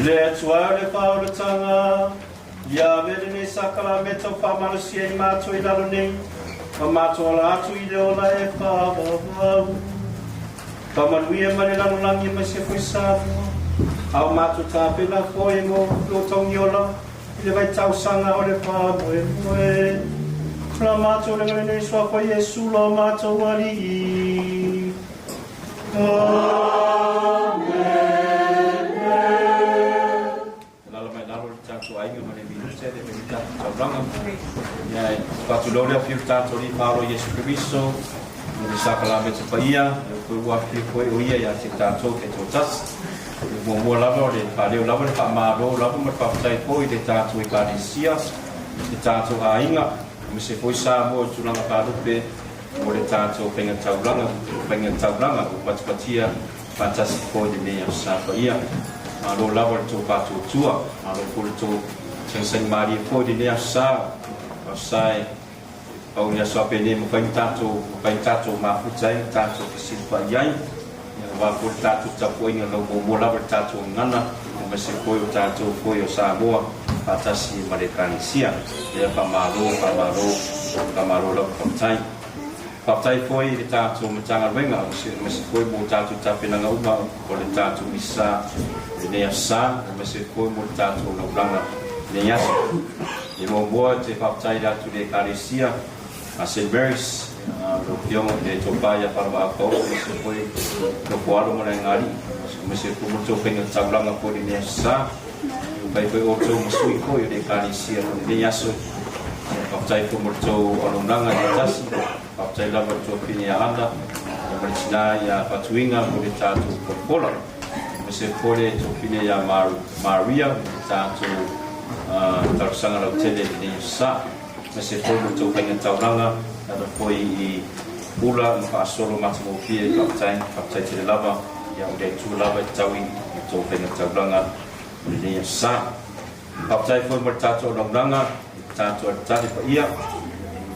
Le tuare paula tanga ya vele ne sakala meto pa manusia I mato I lalo nei pa mato ala atu I le ola e pa vavau pa manuia mane lalo langi ma se foi savu au mato tapela foi mo lo tongi ola I le vai tau sanga o le pa moe moe la mato le ngane nei sua kwa Yesu lo mato wali Amen. So I give money to say that we got to run. Yeah, but to load up your tato li Paulo Yesu Cristo, ni sakala to paia, ko wa fi ko ia ya ti tato ke to tas. Mo lava le pa le lava le pa ma ro lava mo pa sai ko I tato I kadisia, I tato ainga, mi se foi sa mo tu na pa do pe mo le tato penga taulanga ko patia fantastico di me sa paia. Alo lava to patu tua, alo pulto senseng mari ko di ne sa, sai au ya so pene mo paitato ma futai tato si pa yai, ya wa pultato tapo inga lo mo lava tato ngana, mo se ko tato ko yo sa boa, patasi Marekani ya pamaro lo patai. Patai foi di tato matanga wenga, mo ko mo tato tapena ngau ko le tato isa ne asa me se foi multato no blanga ne yaso e mo boa te papai da tu de carecia a St. Mary's lo pion de topaya para a pau se foi no quadro mo ngari me se foi muito penga tablanga por ne asa pai foi outro mo sui foi de carecia ne yaso papai foi muito no blanga de tasi papai la muito pinia anda maricina ya patuinga mo de tato por se pole to fine ya Maria tato tarsanga la tele ni sa se pole to penga tauranga da foi I ula ma solo matimo pie kaptain te lava ya ode tu lava tawi to penga tauranga ni sa kaptain foi mo tato longranga tato tali pa ia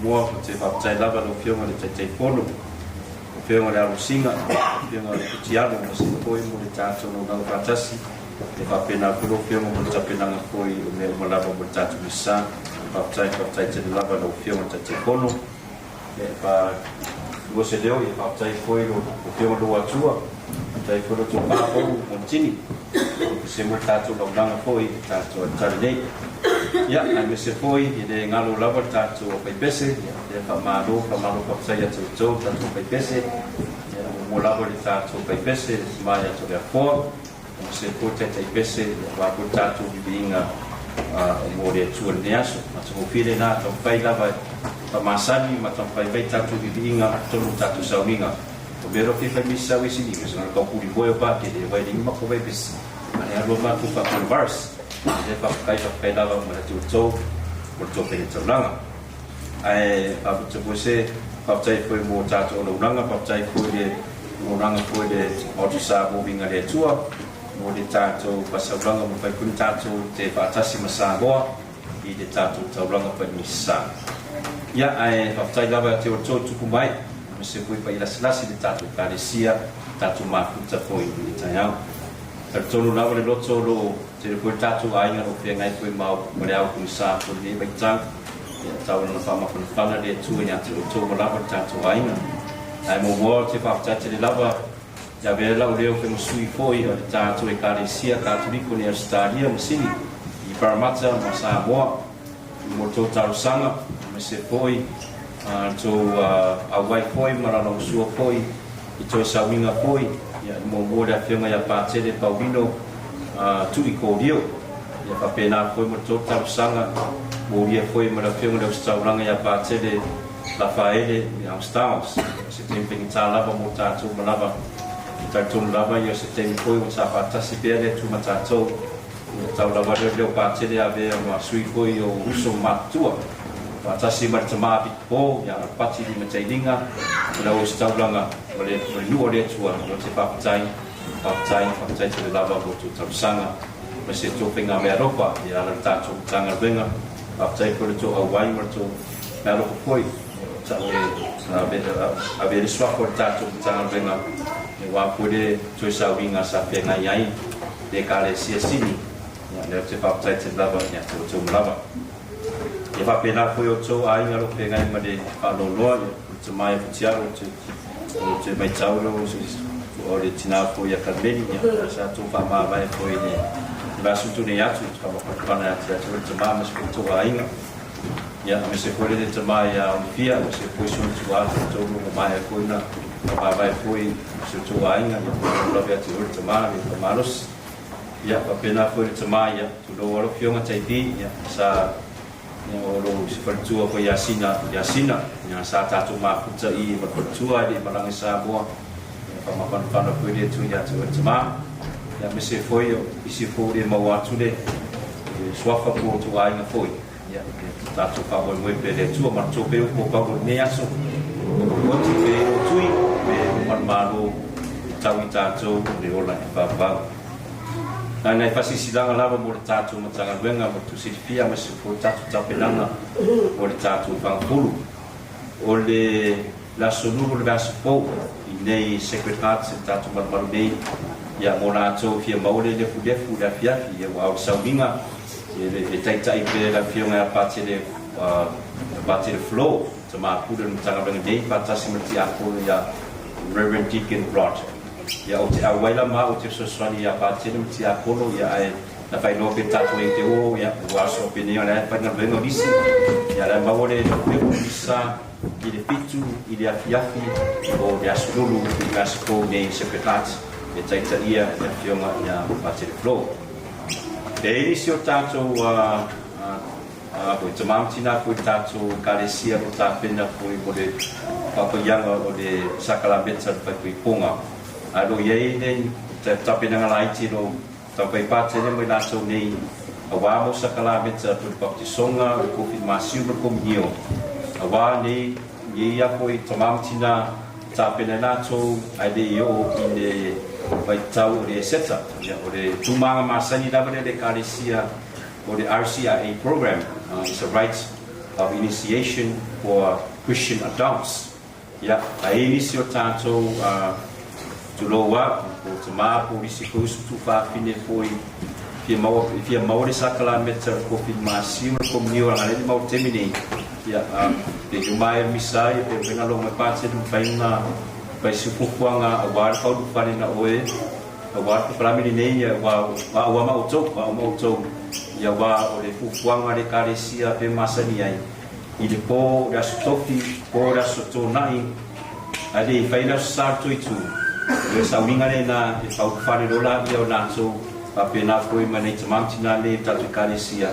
mo te kaptain lava lo fio mo te polo Piongo le alusinga, piongo le kutialo, se koi mo le tato no nang patasi, te papena kulo piongo mo le tapena koi me mo lava mo tato misa, papai te lava no piongo te kono, e pa luo se leo e papai koi lo piongo lo atua, papai koi lo to papo mo tini, se mo tato no nang koi tato tarne. Ya, ai se foi e de ngalo lava tato pe pese, e pa malo papai ya to tato pe pese. Mo lava le tato pe pese, mai to le for. Se pote te pese va ko tato binga mo le tu ne aso, ma to file na to pai lava pa masani ma to pai tato binga to tato sauninga. To vero que fa misa we sini, so na ko puri boyo pa ke de vai ma ko vai pese. Ma ne alo ma tu pa converse. Dia pakai lava meratu untuk pencerang. Apa tu boleh pakai foi mo tato orang pakai foi de orang foi de otisa moving ada tua mo de tato pasal orang mo pakai tato te patasi masagoa I de tato orang penisa. Ya pakai lava te otso cukup baik. Mesti foi pa ilas-ilas de tato karesia tato makuta foi de tayang. Tertolu lava le loto lo te ko tatu ainga o pe ngai ko mau mo le au ku sa ko ni ba tang ya tau na fa ma ko fana de tu nya tu to mo lava tatu ainga ai mo wo te fa tatu le lava ya be la o le o pe mo sui foi o tatu e carecia tatu ni ko ni stadia mo sini I paramata mo sa mo mo to tau sanga me se foi to a wai foi mara no suo foi I to sa winga foi ya mo wo da fianga ya pa te de Paulino tu I kodio ya pa pena foi mo to tau sanga mo ia foi mo da fianga de restauranga ya pa te de Rafaele ya Stars se tem pintala ba mo tatu mo lava tatu lava ya se tem foi mo sa pa tasi pere tu matato tau lava de pa te de ave mo sui foi o uso matua Atasi martama pipo ya pati di matailinga na o staulanga ole nu ole tua o te papai te lava o tu tamsanga me se to penga me ropa ya la tato tanga benga papai ko to awai marto na ro koi ta a be swa ko tatu tanga venga e wa pode to sa winga sa penga yai de kale sia sini ya le te pa tai te lava ya to lava e va pena ko yo to ai ngalo penga ma de pa lo lo te mai futiaro te mai taulo o le tina ko ya kadeni ya sa to pa ma vai ko ni va su tu ne ya tu ka pa pa na ya te ma ma su to ai ya me se pode de tomar ya via me se pode suar todo o mais coisa vai foi se tu ainda não vai te tomar e tomaros ya pena foi tomar ya tu do oro fiona taiti ya sa no lo se pertu apa yasina ya sa ta tu ma puta I ma pertu di malang sa boa pa ma pan foi de tu ya tu tomar ya me se foi isi foi de ma wa tu de swafa po tu ainda foi ya tatu pa mo pele tu ma tu pe ko pa mo ne aso ko ti pe tu me man malo tawi tatu de ola pa pa na fasi sidanga lava mo tatu ma tanga venga mo tu sifia ma se ko tatu tapelanga o tatu pa pulu o le la sonuru le baso po nei secretariat tatu ma malo nei ya mo na to fia mo le fu da fia ya wa saubinga e tai pe la fiona a parte de flow to ma puder tanga bang dei patasi mati aku ya Reverend Deacon Rod ya o te awaila ma o te soswani ya parte de mati aku ya ai na fai no pe tatu e te o ya waso pe ne ala pa na vengo disi ya la mawole pe bisa I de pitu I de afiafi o de asulu I gasko ne secretariat e tai ia ya fiona ya parte de flow e inisio tato ko te mamtina ko tato kalesia ko tapena ko de papa yang o de sakalabetsa pa ko ponga alo ye ne te tapena ngai ti no tapai pate ne mai naso nei awa mo sakalabetsa to baptisonga ko firmasiu ko mio awa nei ye ya ko te mamtina tapena nato ade yo ine vai tau de seta ya o de tumanga masani da de kalesia o de RCIA program it's a right of initiation for Christian adults ya ai inicio tanto to lowa o tama po risiko tu fa fine foi fia mau de sakala meta ko filmasi ko mio ngale mau termine ya de jumai misai de benalo me parte do paina vai se fuanga agora kau do fare na oe agora para mim nem ya wa mau to ya wa o de fuanga de carecia de masani ai e depois da stofi por da sotonai ali faina sarto itu eu sauringa na e pau fare dola ia na so papena foi mane tamamtina le tatu carecia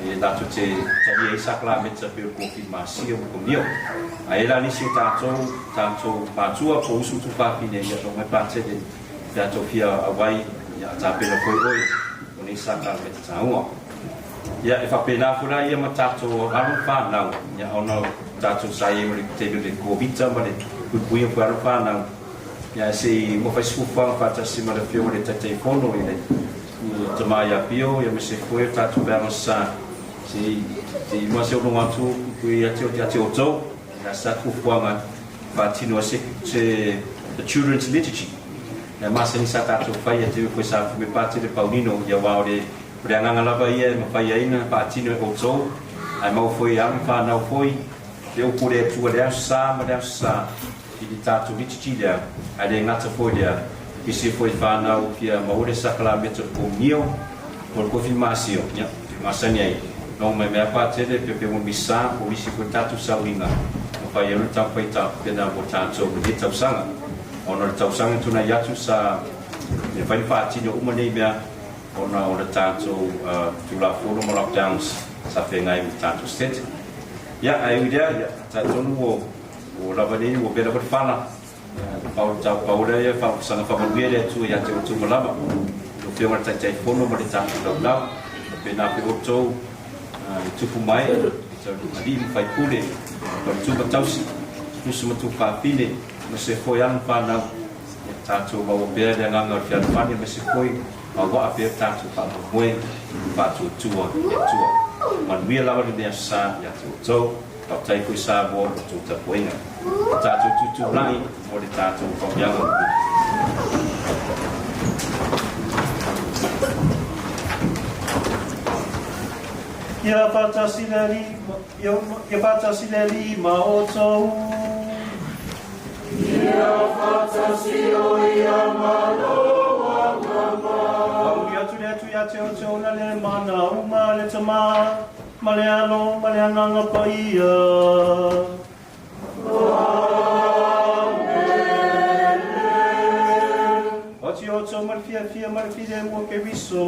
e dato te ia sakla meta per confirmasi o comio a ela ni si tanto patua po usu tu papine ia no me parte de dato fia awai ya tapena foi oi oni sakla meta taua ya e papena fura ia matato alu fa na ya ono dato sai o te de covita ma de kuia para fa na ya se mo faz fufa fata cima da fio de telefono ele tomaya pio ya me se foi tatu bersa si mo se no watu kuia te oto na sa fufa fatino se the children's liturgy na masa ni sa tatu fai te foi sa me parte de Paulino ya wa de Prianga lava ia ma fai aina patino oto ai mau foi am fa na foi eu pure tu de sa ma de sa di tatu liturgia ada ngata foi dia isi foi fa na o fia mau de sacramento comio por confirmação ya masanya ai não me parte de pepe mo misa o isi foi tatu sauringa ma fai eu ta foi ta pena botato de tau sanga ono tau sanga tu na yatu sa e fai patino uma nei bia ona tanto tula fono mo lockdowns sa fengai tanto state ya ai dia ya tanto no o lavani o bela por fala Paula ya fa sana fa bia tu ya tu malaba o fio marta tai fono mo tanto lockdown pena pe oto tu pumai so ali fai pule por tu batausi tu suma tu fa pile mo se foi an fa na tanto mo bia de nganga fian fani mo se foi wa ape tatu pa moe pa tu tua man we lava de sa ya tu so pa tai ku sa bo tu ta poina tātou tutu rai o le tātou whapianga. Ia whatasileli ma o tau. Ia whatasio ia maloa mama. Auri atu le atu ia te o te ona le mana uma le tama. Ma le ano, ma le ananga pa ia. Amen. Oti o tau marfia fia marfide mua ke viso.